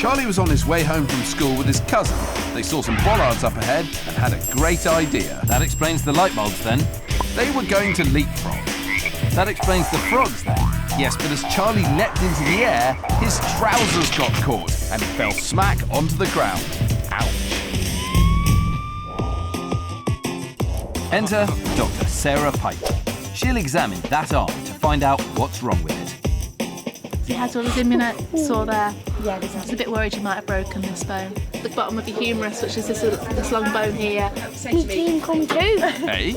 Charlie was on his way home from school with his cousin. They saw some bollards up ahead and had a great idea. That explains the light bulbs then. They were going to leapfrog. That explains the frogs then. Yes, but as Charlie leapt into the air, his trousers got caught and he fell smack onto the ground. Ouch. Enter Dr. Sarah Piper. She'll examine that arm to find out what's wrong with it. He has all his immunotes saw there. Yeah, I was a bit worried you might have broken this bone. The bottom of your humerus, which is this long bone here. My dream come true. Hey,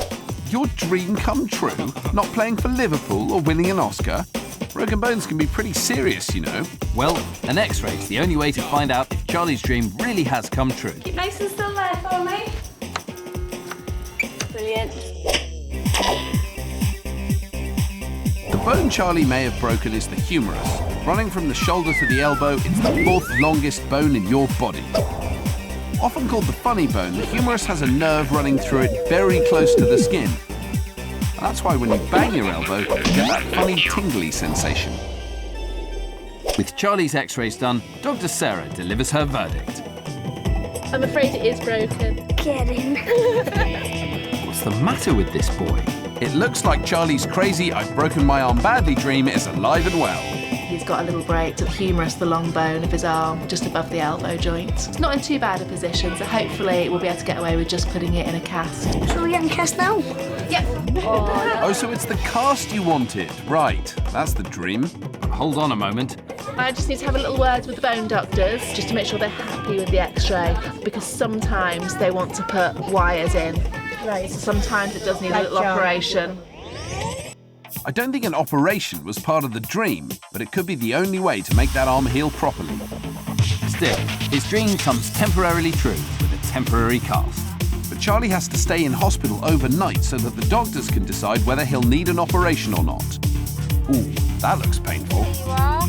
your dream come true? Not playing for Liverpool or winning an Oscar? Broken bones can be pretty serious, you know. Well, an X-ray's the only way to find out if Charlie's dream really has come true. Keep nice and still there for me. Brilliant. The bone Charlie may have broken is the humerus. Running from the shoulder to the elbow, it's the fourth longest bone in your body. Often called the funny bone, the humerus has a nerve running through it very close to the skin. And that's why when you bang your elbow, you get that funny tingly sensation. With Charlie's X-rays done, Dr. Sarah delivers her verdict. I'm afraid it is broken. Kidding. What's the matter with this boy? It looks like Charlie's crazy "I've broken my arm badly" dream is alive and well. He's got a little break to the humerus, the long bone of his arm, just above the elbow joint. It's not in too bad a position, so hopefully we'll be able to get away with just putting it in a cast. So we're getting cast now? Yep. Oh, so it's the cast you wanted. Right, that's the dream. Hold on a moment. I just need to have a little word with the bone doctors, just to make sure they're happy with the X-ray, because sometimes they want to put wires in. Right. So sometimes it does need a little operation. I don't think an operation was part of the dream, but it could be the only way to make that arm heal properly. Still, his dream comes temporarily true with a temporary cast. But Charlie has to stay in hospital overnight so that the doctors can decide whether he'll need an operation or not. Ooh, that looks painful. There you are.